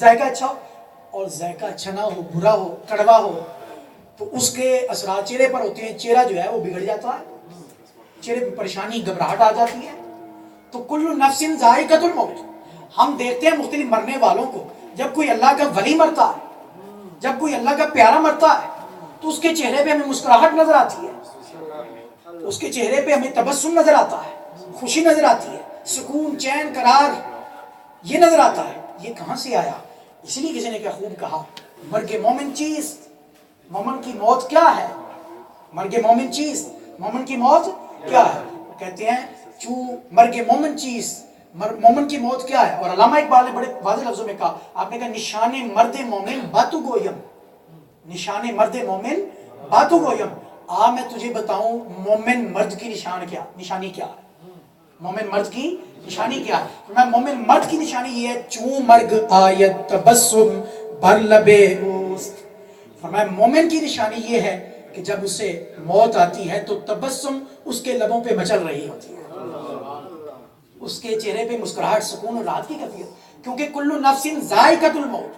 ذائقہ اچھا ہو اور ذائقہ اچھا نہ ہو، برا ہو، کڑوا ہو، تو اس کے اثرات چہرے پر ہوتے ہیں، چہرہ جو ہے وہ بگڑ جاتا ہے، چہرے پہ پریشانی گھبراہٹ آ جاتی ہے۔ تو کل نفس ذائقۃ الموت، ہم دیکھتے ہیں مختلف مرنے والوں کو، جب کوئی اللہ کا ولی مرتا ہے، جب کوئی اللہ کا پیارا مرتا ہے تو اس کے چہرے پہ ہمیں مسکراہٹ نظر آتی ہے، اس کے چہرے پہ ہمیں تبسم نظر آتا ہے، خوشی نظر آتی ہے، سکون، چین، قرار یہ نظر آتا ہے۔ یہ کہاں سے آیا؟ اسی لیے کسی نے کیا خوب کہا، مرگ مومن چیز، مومن کی موت کیا ہے؟ مرگ مومن چیز، مومن کی موت کیا ہے؟ کہتے ہیں مرگ مومن چیز، مومن کی موت کیا ہے؟ اور علامہ اقبال نے بڑے واضح لفظوں میں کہا، آپ نے کہا نشان مرد مومن باتو گویم، نشان مرد مومن باتو گویم، میں تجھے بتاؤں مومن مرد کی نشانی کیا ہے؟ مومن مرد کی نشانی کیا ہے؟ میں مومن مرد کی نشانی یہ ہے، چوں مرگ آیت تبسم بر لبے اوست، فرمایا مومن کی نشانی یہ ہے کہ جب اسے موت آتی ہے تو تبسم اس کے لبوں پہ مچل رہی ہوتی ہے، اس کے چہرے پہ مسکراہٹ، سکون اور راحت کی کیفیت، کیونکہ کل نفس ذائقۃ الموت،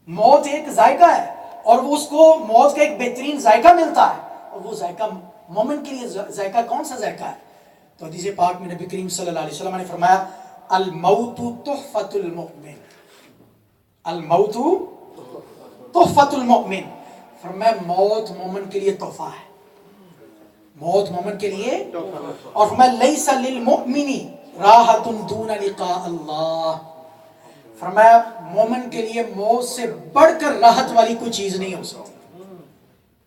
موت ایک ذائقہ ہے اور وہ اس کو موت کا ایک بہترین ذائقہ ملتا ہے، اور وہ ذائقہ مومن کے لیے ذائقہ کون سا ذائقہ ہے؟ تو حدیث پاک میں نبی کریم صلی اللہ علیہ وسلم نے فرمایا الموت تحفۃ المؤمن، الموت تحفۃ المؤمن، فرمایا موت مومن کے لیے تحفہ ہے، موت مومن کے لیے، اور فرمایا لیس للمؤمن راحۃ دون لقاء اللہ، فرمایا مومن کے لیے موت سے بڑھ کر راحت والی کوئی چیز نہیں ہو سکتی۔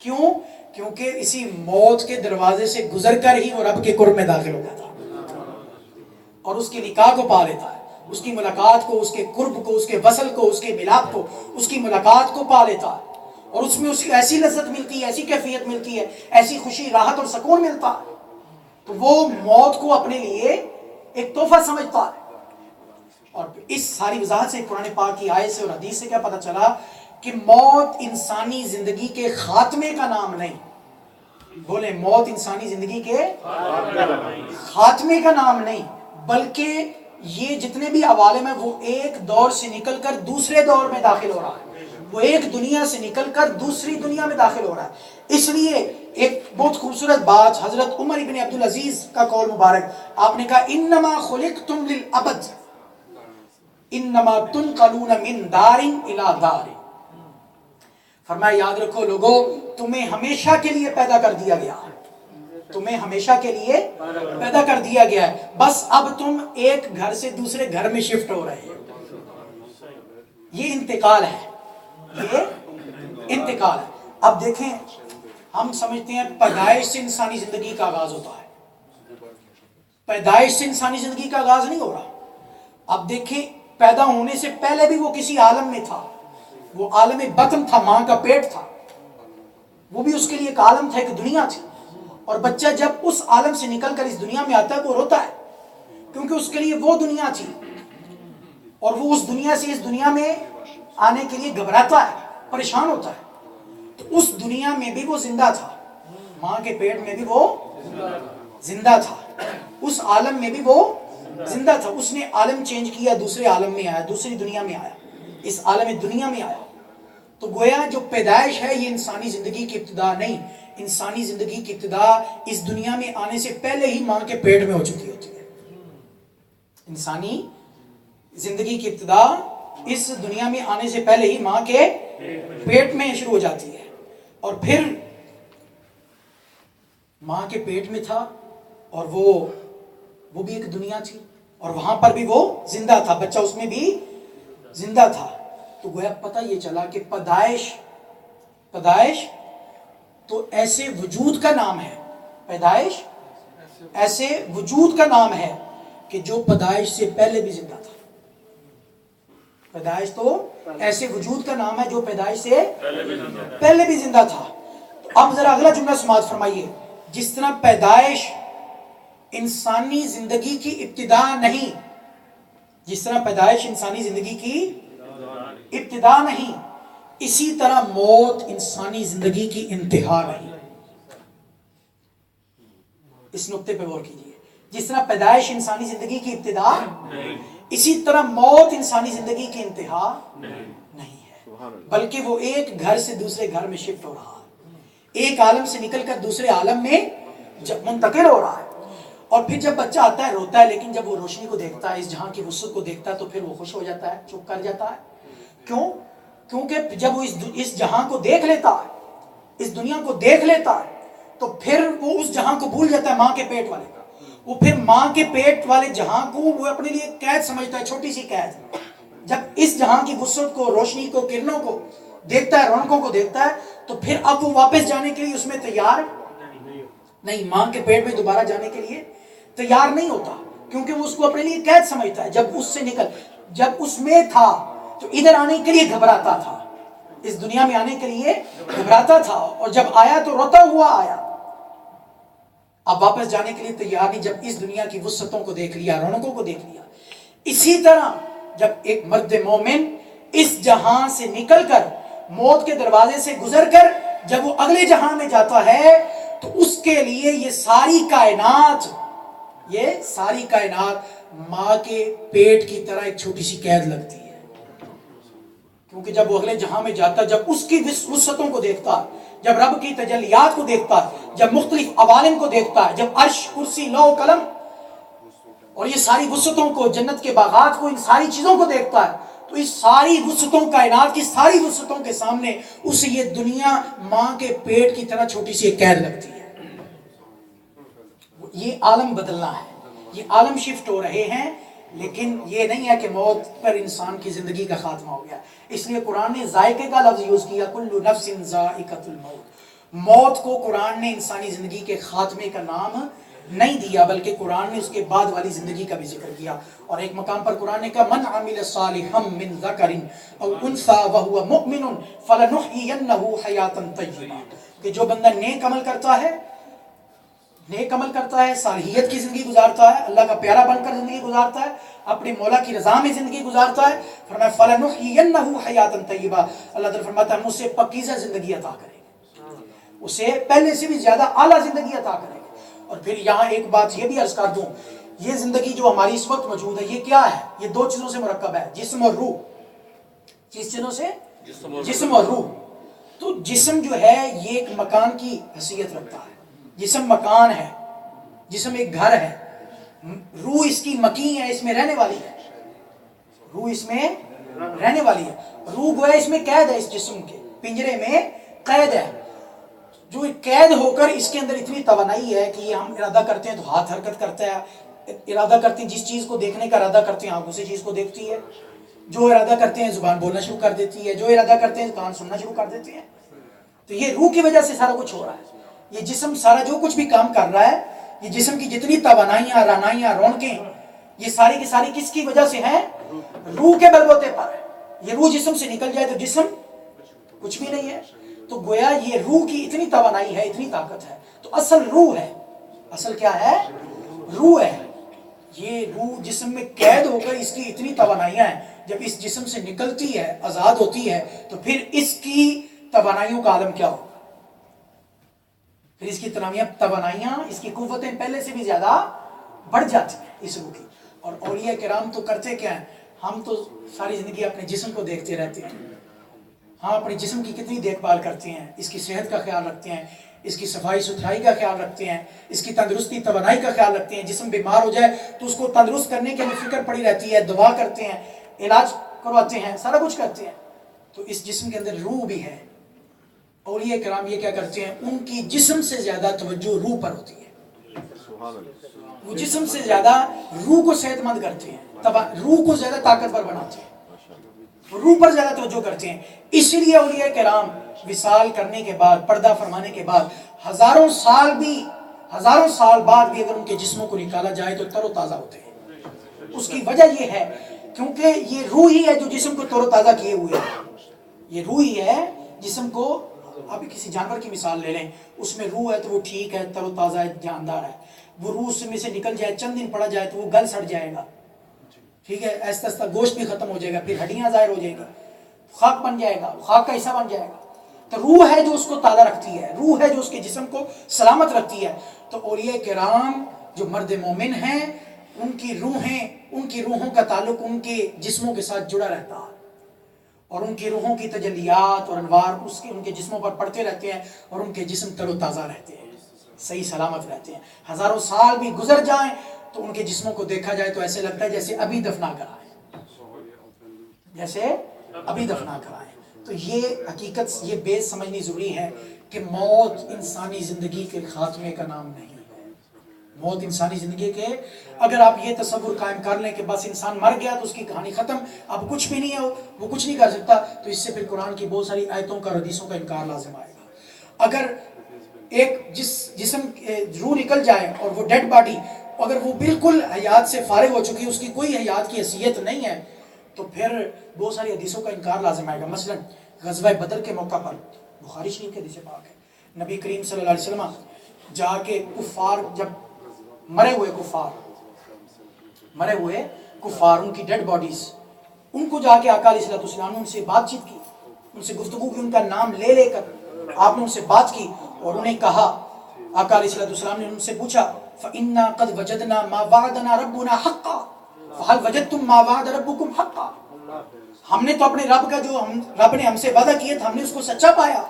کیوں؟ کیونکہ اسی موت کے دروازے سے گزر کر ہی وہ رب کے قرب میں داخل ہو جاتا ہے اور اس کی نکاح کو پا لیتا ہے، اس کی ملاقات کو، اس کے قرب کو، اس کے وصل کو، اس کے ملاپ کو، اس کی ملاقات کو پا لیتا ہے، اور اس میں اس کی ایسی لذت ملتی ہے، ایسی کیفیت ملتی ہے، ایسی خوشی، راحت اور سکون ملتا ہے، تو وہ موت کو اپنے لیے ایک تحفہ سمجھتا ہے۔ اور اس ساری وضاحت سے قرآن پاک کی آیت سے اور حدیث سے کیا پتہ چلا کہ موت انسانی زندگی کے خاتمے کا نام نہیں، بولیں موت انسانی زندگی کے خاتمے کا نام نہیں، بلکہ یہ جتنے بھی عوالم ہیں وہ ایک دور سے نکل کر دوسرے دور میں داخل ہو رہا ہے، وہ ایک دنیا سے نکل کر دوسری دنیا میں داخل ہو رہا ہے۔ اس لیے ایک بہت خوبصورت بات حضرت عمر ابن عبدالعزیز کا قول مبارک، آپ نے کہا انما خلقتم للابد انما تنقلون من دار الى دار، فرمایا یاد رکھو لوگو، تمہیں ہمیشہ کے لیے پیدا کر دیا گیا ہے، تمہیں ہمیشہ کے لیے پیدا کر دیا گیا ہے، بس اب تم ایک گھر سے دوسرے گھر میں شفٹ ہو رہے ہیں، یہ انتقال ہے، یہ انتقال ہے۔ اب دیکھیں، ہم سمجھتے ہیں پیدائش سے انسانی زندگی کا آغاز ہوتا ہے، پیدائش سے انسانی زندگی کا آغاز نہیں ہو رہا۔ اب دیکھیں پیدا ہونے سے پہلے بھی وہ کسی عالم میں تھا، وہ عالم بطن تھا، ماں کا پیٹ تھا، وہ بھی اس کے لیے ایک عالم تھا، ایک دنیا تھی، اور بچہ جب اس عالم سے نکل کر اس دنیا میں آتا ہے وہ روتا ہے، کیونکہ اس کے لیے وہ دنیا تھی، اور وہ اس دنیا سے اس دنیا میں آنے کے لیے گھبراتا ہے، پریشان ہوتا ہے۔ تو اس دنیا میں بھی وہ زندہ تھا، ماں کے پیٹ میں بھی وہ زندہ تھا، اس عالم میں بھی وہ زندہ تھا۔ اس نے عالم چینج کیا، دوسرے عالم میں آیا، دوسری دنیا میں آیا، اس عالم دنیا میں آیا۔ تو گویا جو پیدائش ہے یہ انسانی زندگی کی ابتدا نہیں، انسانی زندگی کی ابتدا اس دنیا میں آنے سے پہلے ہی ماں کے پیٹ میں ہو چکی ہوتی ہے۔ انسانی زندگی کی ابتدا اس دنیا میں آنے سے پہلے ہی ماں کے پیٹ میں شروع ہو جاتی ہے، اور پھر ماں کے پیٹ میں تھا، اور وہ بھی ایک دنیا تھی، اور وہاں پر بھی وہ زندہ تھا، بچہ اس میں بھی زندہ تھا۔ تو گویا پتہ یہ چلا کہ پیدائش تو ایسے وجود کا نام ہے، پیدائش ایسے وجود کا نام ہے کہ جو پیدائش سے پہلے بھی زندہ تھا۔ پیدائش تو ایسے وجود کا نام ہے جو پیدائش سے پہلے بھی زندہ تھا۔ اب ذرا اگلا جملہ سماعت فرمائیے، جس طرح پیدائش انسانی زندگی کی ابتدا نہیں، جس طرح پیدائش انسانی زندگی کی ابتدا نہیں، اسی طرح موت انسانی زندگی کی انتہا نہیں۔ اس نقطے پہ غور کیجیے، جس طرح پیدائش انسانی زندگی کی ابتدا، اسی طرح موت انسانی زندگی کی انتہا نہیں ہے، بلکہ وہ ایک گھر سے دوسرے گھر میں شفٹ ہو رہا ہے، ایک عالم سے نکل کر دوسرے عالم میں منتقل ہو رہا ہے۔ اور پھر جب بچہ آتا ہے روتا ہے، لیکن جب وہ روشنی کو دیکھتا ہے، اس جہاں کی وسعت کو دیکھتا ہے، تو پھر وہ خوش ہو جاتا ہے، چپ کر جاتا ہے۔ کیوں؟ کیونکہ جب وہ اس جہاں کو دیکھ لیتا ہے، اس دنیا کو دیکھ لیتا ہے، تو پھر وہ اس جہاں کو بھول جاتا ہے، ماں کے پیٹ والے کا۔ وہ پھر ماں کے پیٹ والے جہاں کو وہ اپنے لیے قید سمجھتا ہے، چھوٹی سی قید۔ جب اس جہاں کی وسعت کو، روشنی کو، کرنوں کو دیکھتا ہے، رونقوں کو دیکھتا ہے، تو پھر اب وہ واپس جانے کے لیے اس میں تیار نہیں، ماں کے پیٹ میں دوبارہ جانے کے لیے تیار نہیں ہوتا، کیونکہ وہ اس کو اپنے لیے قید سمجھتا ہے۔ جب اس سے جب اس میں تھا تو ادھر آنے کے لیے گھبراتا تھا، اس دنیا میں آنے کے لیے گھبراتا تھا، اور جب آیا تو روتا ہوا آیا۔ اب واپس جانے کے لیے تیار نہیں، جب اس دنیا کی وسعتوں کو دیکھ لیا، رونقوں کو دیکھ لیا۔ اسی طرح جب ایک مرد مومن اس جہاں سے نکل کر، موت کے دروازے سے گزر کر جب وہ اگلے جہاں میں جاتا ہے، تو اس کے لیے یہ ساری کائنات ماں کے پیٹ کی طرح ایک چھوٹی سی قید لگتی ہے۔ کیونکہ جب وہ اگلے جہاں میں جاتا ہے، جب اس کی وسعتوں کو دیکھتا ہے، جب رب کی تجلیات کو دیکھتا ہے، جب مختلف عوالم کو دیکھتا ہے، جب عرش، کرسی، لوح قلم اور یہ ساری وسعتوں کو، جنت کے باغات کو، ان ساری چیزوں کو دیکھتا ہے، تو اس ساری وسعتوں، کائنات کی ساری وسعتوں کے سامنے اسے یہ دنیا ماں کے پیٹ کی طرح چھوٹی سی قید لگتی ہے۔ یہ عالم بدلنا ہے، یہ عالم شفٹ ہو رہے ہیں، لیکن یہ نہیں ہے کہ موت پر انسان کی زندگی کا خاتمہ ہو گیا۔ اس لیے قرآن نے ذائقے کا لفظ یوز کیا، کل نفس ذائقۃ الموت۔ موت کو قرآن نے انسانی زندگی کے خاتمے کا نام نہیں دیا، بلکہ قرآن نے اس کے بعد والی زندگی کا بھی ذکر کیا۔ اور ایک مقام پر قرآن نے کہا، من عمل صالحا من ذکر او انثی وہو مؤمن فلنحیینہ حیاۃ طیبہ، کہ جو بندہ نیک عمل کرتا ہے، صالحیت کی زندگی گزارتا ہے، اللہ کا پیارا بن کر زندگی گزارتا ہے، اپنے مولا کی رضا میں زندگی گزارتا ہے، فرمایا فَلَنُحْيِيَنَّهُ حَيَاةً طَيِّبَةً، اللہ تعالیٰ فرماتا ہے ہم اسے پاکیزہ زندگی عطا کریں گے، اسے پہلے سے بھی زیادہ اعلیٰ زندگی عطا کریں گے۔ اور پھر یہاں ایک بات یہ بھی عرض کر دوں، یہ زندگی جو ہماری اس وقت موجود ہے، یہ کیا ہے؟ یہ دو چیزوں سے مرکب ہے، جسم اور روح۔ کس چیزوں سے؟ جسم اور روح۔ تو جسم جو ہے یہ ایک مکان کی حیثیت رکھتا ہے، جسم مکان ہے، جسم ایک گھر ہے، روح اس کی مکین ہے، اس میں رہنے والی ہے، روح اس میں رہنے والی ہے۔ روح گویا اس میں قید ہے، اس جسم کے پنجرے میں قید ہے، جو قید ہو کر اس کے اندر اتنی توانائی ہے کہ یہ ہم ارادہ کرتے ہیں تو ہاتھ حرکت کرتا ہے، ارادہ کرتے ہیں جس چیز کو دیکھنے کا ارادہ کرتے ہیں آنکھوں سے چیز کو دیکھتی ہے، جو ارادہ کرتے ہیں زبان بولنا شروع کر دیتی ہے، جو ارادہ کرتے ہیں کان سننا شروع کر دیتے ہیں۔ تو یہ روح کی وجہ سے سارا کچھ ہو رہا ہے۔ یہ جسم سارا جو کچھ بھی کام کر رہا ہے، یہ جسم کی جتنی توانائیاں، رانائیاں، رونقیں، یہ ساری کی ساری کس کی وجہ سے ہیں؟ روح کے بلبوتے پر ہے۔ یہ روح جسم سے نکل جائے تو جسم کچھ بھی نہیں ہے۔ تو گویا یہ روح کی اتنی توانائی ہے، اتنی طاقت ہے، تو اصل روح ہے۔ اصل کیا ہے؟ روح ہے۔ یہ روح جسم میں قید ہو کر اس کی اتنی توانائیاں ہیں، جب اس جسم سے نکلتی ہے، آزاد ہوتی ہے، تو پھر اس کی توانائیوں کا عالم کیا ہو؟ پھر اس کی توانائیاں، اس کی قوتیں پہلے سے بھی زیادہ بڑھ جاتی ہیں اس روح کی۔ اور اولیاء کرام تو کرتے کیا ہیں؟ ہم تو ساری زندگی اپنے جسم کو دیکھتے رہتے ہیں، ہاں اپنے جسم کی کتنی دیکھ بھال کرتے ہیں، اس کی صحت کا خیال رکھتے ہیں، اس کی صفائی ستھرائی کا خیال رکھتے ہیں، اس کی تندرستی توانائی کا خیال رکھتے ہیں۔ جسم بیمار ہو جائے تو اس کو تندرست کرنے کے لیے فکر پڑی رہتی ہے، دعا کرتے ہیں، علاج کرواتے ہیں، سارا کچھ کرتے ہیں۔ تو اس جسم کے اندر روح بھی ہے۔ اولیاء کرام یہ کیا کرتے ہیں؟ ان کی جسم سے زیادہ توجہ روح پر ہوتی ہے، وہ جسم سے زیادہ روح کو صحت مند کرتے ہیں، روح کو زیادہ طاقتور بناتے ہیں، روح پر زیادہ توجہ کرتے ہیں۔ اس لیے اولیاء کرام وصال کرنے کے بعد، پردہ فرمانے کے بعد ہزاروں سال بعد بھی اگر ان کے جسموں کو نکالا جائے تو تر و تازہ ہوتے ہیں۔ اس کی وجہ یہ ہے کیونکہ یہ روح ہی ہے جو جسم کو تر و تازہ کیے ہوئے ہے۔ یہ روح ہی ہے جسم کو، ابھی کسی جانور کی مثال لے لیں، اس میں روح ہے تو وہ ٹھیک ہے، تر و تازہ ہے، جاندار ہے۔ وہ روح اس میں سے نکل جائے، چند دن پڑا جائے تو وہ گل سڑ جائے گا، ٹھیک ہے، ایسا ایسا گوشت بھی ختم ہو جائے گا، پھر ہڈیاں ظاہر ہو جائے گی، خاک بن جائے گا، خاک کا حصہ بن جائے گا۔ تو روح ہے جو اس کو تازہ رکھتی ہے، روح ہے جو اس کے جسم کو سلامت رکھتی ہے۔ تو اولیاء کرام جو مرد مومن ہیں، ان کی روحیں ان کی روحوں کا تعلق ان کے جسموں کے ساتھ جڑا رہتا ہے اور ان کی روحوں کی تجلیات اور انوار ان کے جسموں پر پڑتے رہتے ہیں اور ان کے جسم تر و تازہ رہتے ہیں، صحیح سلامت رہتے ہیں. ہزاروں سال بھی گزر جائیں تو ان کے جسموں کو دیکھا جائے تو ایسے لگتا ہے جیسے ابھی دفنا کر آئے، جیسے ابھی دفنا کر آئے. تو یہ حقیقت، یہ بیس سمجھنی ضروری ہے کہ موت انسانی زندگی کے خاتمے کا نام نہیں ہے. موت انسانی زندگی کے، اگر آپ یہ تصور قائم کر لیں کہ بس انسان مر گیا تو اس کی کہانی ختم، اب کچھ بھی نہیں ہے، وہ کچھ نہیں کر سکتا، تو اس سے پھر قرآن کی بہت ساری آیتوں کا اور حدیثوں کا انکار لازم آئے گا. اگر ایک جسم روح نکل جائے اور وہ ڈیڈ باڈی اگر وہ بالکل حیات سے فارغ ہو چکی، اس کی کوئی حیات کی حیثیت نہیں ہے، تو پھر بہت ساری حدیثوں کا انکار لازم آئے گا. مثلا غزوہ بدر کے موقع پر بخاری شریف کے حدیث پاک ہے، نبی کریم صلی اللہ علیہ وسلم جا کے کفار، جب مرے ہوئے کفار ان کی ڈیڈ باڈیز، ان کو جا کے آقا علیہ السلام نے ان سے بات چیت کی، ان سے گفتگو کی، ان کا نام لے لے کر آپ نے ان سے بات کی اور انہیں کہا. آقا علیہ السلام نے ان سے پوچھا فَإِنَّا قَدْ وَجَدْنَا مَا وَعَدَنَا رَبُّنَا حَقًّا فَهَلْ وَجَدْتُم مَا وَعَدَ رَبُّكُمْ حَقًّا. ہم نے تو اپنے رب کا جو رب نے ہم سے وعدہ کیا تھا ہم نے اس کو سچا پایا،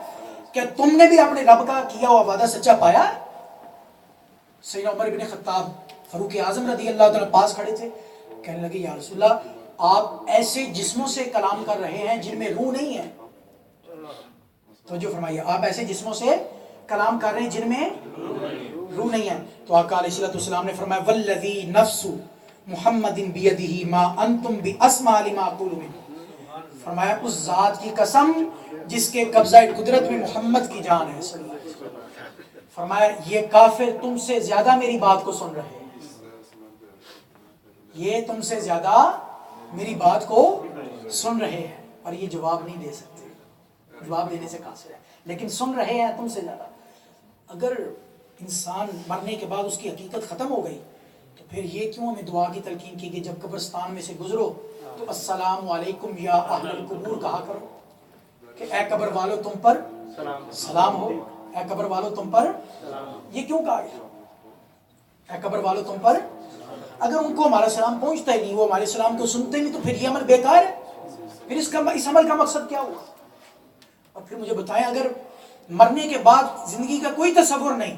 کیا تم نے بھی اپنے رب کا کیا ہوا وعدہ سچا پایا؟ سیدنا عمر بن خطاب فاروق اعظم رضی اللہ تعالیٰ پاس کھڑے تھے، کہنے لگے یا رسول اللہ آپ ایسے جسموں سے کلام کر رہے ہیں جن میں روح نہیں ہے. توجہ فرمائیے، آپ ایسے جسموں سے کلام کر رہے ہیں جن میں روح نہیں ہے. تو آقا علیہ السلام نے فرمایا والذی نفس محمد بیدہ ما انتم باسمع لما اقول منہ، فرمایا اس ذات کی قسم جس کے قبضہ قدرت میں محمد کی جان ہے صلی اللہ علیہ وسلم، فرمایا یہ کافر تم سے زیادہ میری بات کو سن رہے ہیں، یہ تم سے زیادہ میری بات کو سن رہے ہیں، اور یہ جواب نہیں دے سکتے، جواب دینے سے قاصر ہے، لیکن سن رہے ہیں تم سے زیادہ. اگر انسان مرنے کے بعد اس کی حقیقت ختم ہو گئی تو پھر یہ کیوں ہمیں دعا کی تلقین کی کہ جب قبرستان میں سے گزرو تو السلام علیکم یا اہل القبور کہا کرو، کہ اے قبر والو تم پر سلام ہو، اے قبر والو تم پر. یہ کیوں کہا گیا اے قبر والو تم پر؟ اگر ان کو ہمارا سلام پہنچتا ہی نہیں، وہ ہمارے سلام کو سنتے نہیں، تو پھر یہ عمل بیکار ہے، پھر اس عمل کا مقصد کیا ہوا؟ اور پھر مجھے بتائیں اگر مرنے کے بعد زندگی کا کوئی تصور نہیں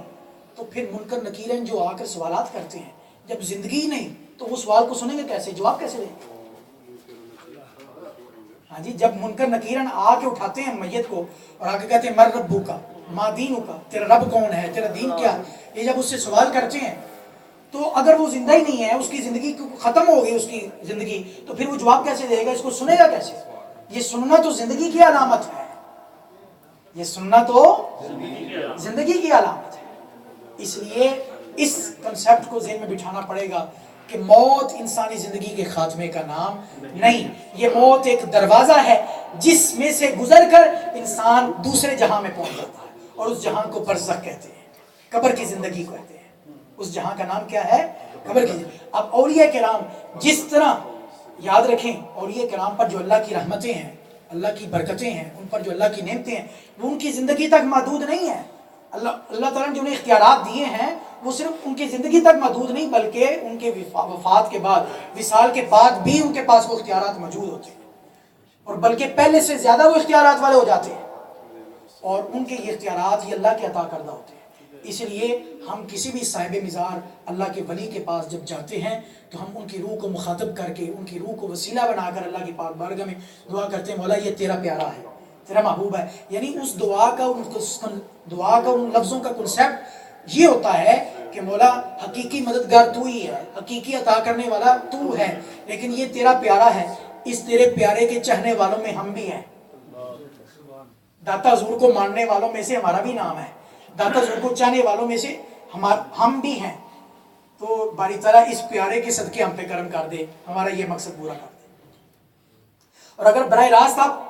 تو پھر منکر نکیر جو آ کر سوالات کرتے ہیں، جب زندگی نہیں تو وہ سوال کو سنیں گے کیسے، جواب کیسے دیں گے؟ ہاں جی، جب منکر نکیرن آ کے اٹھاتے ہیں میت کو اور آ کے کہتے ہیں مر ربو کا ما دینو کا، تیرا رب کون ہے، تیرا دین کیا ہے، یہ جب اس سے سوال کرتے ہیں تو اگر وہ زندہ ہی نہیں ہے، اس کی زندگی ختم ہو گئی اس کی زندگی، تو پھر وہ جواب کیسے دے گا، اس کو سنے گا کیسے؟ یہ سننا تو زندگی کی علامت ہے، یہ سننا تو زندگی کی علامت ہے. اس لیے اس کنسیپٹ کو ذہن میں بٹھانا پڑے گا کہ موت انسانی زندگی کے خاتمے کا نام نہیں، یہ موت ایک دروازہ ہے جس میں سے گزر کر انسان دوسرے جہاں میں پہنچ جاتا ہے، اور اس جہاں کو برزخ کہتے ہیں، قبر کی زندگی کو کہتے ہیں. اس جہاں کا نام کیا ہے؟ قبر کی زندگی. اب اولیاء کرام جس طرح، یاد رکھیں اولیاء کرام پر جو اللہ کی رحمتیں ہیں، اللہ کی برکتیں ہیں، ان پر جو اللہ کی نعمتیں ہیں، وہ ان کی زندگی تک محدود نہیں ہیں. اللہ تعالیٰ نے جو انہیں اختیارات دیے ہیں وہ صرف ان کی زندگی تک محدود نہیں، بلکہ ان کے وفات کے بعد، وصال کے بعد بھی ان کے پاس وہ اختیارات موجود ہوتے ہیں، اور بلکہ پہلے سے زیادہ وہ اختیارات والے ہو جاتے ہیں، اور ان کے یہ اختیارات یہ اللہ کے عطا کردہ ہوتے ہیں. اس لیے ہم کسی بھی صاحب مزار اللہ کے ولی کے پاس جب جاتے ہیں تو ہم ان کی روح کو مخاطب کر کے، ان کی روح کو وسیلہ بنا کر اللہ کی پاک بارگاہ میں دعا کرتے ہیں مولا یہ تیرا پیارا ہے، تیرا محبوب ہے. یعنی اس دعا کا ان لفظوں کا کنسیپٹ یہ ہوتا ہے کہ مولا حقیقی مددگار تو ہی ہے، حقیقی عطا کرنے والا تو ہے، لیکن یہ تیرا پیارا ہے، اس تیرے پیارے کے چاہنے والوں میں ہم بھی ہیں. داتا حضور کو ماننے والوں میں سے ہمارا بھی نام ہے، داتا حضور کو چاہنے والوں میں سے ہم بھی ہیں. تو باری تعالیٰ اس پیارے کے صدقے ہم پہ کرم کر دے، ہمارا یہ مقصد پورا کر دے. اور اگر براہ راست آپ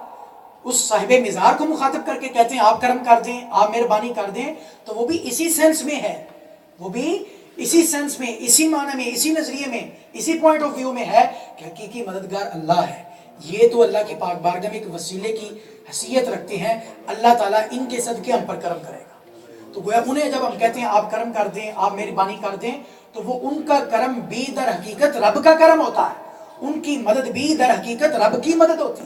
اس صاحب مزار کو مخاطب کر کے کہتے ہیں آپ کرم کر دیں، آپ مہربانی کر دیں، تو وہ بھی اسی سینس میں ہے، وہ بھی اسی سینس میں، اسی معنی میں، اسی نظریے میں، اسی پوائنٹ آف ویو میں ہے کہ حقیقی مددگار اللہ ہے. یہ تو اللہ کی پاک بارگاہ میں ایک وسیلے کی حیثیت رکھتے ہیں، اللہ تعالیٰ ان کے صدقے ہم پر کرم کرے گا. تو گویا انہیں جب ہم کہتے ہیں آپ کرم کر دیں، آپ مہربانی کر دیں، تو وہ ان کا کرم بھی در حقیقت رب کا کرم ہوتا ہے، ان کی مدد بھی در حقیقت رب کی مدد ہوتی ہے۔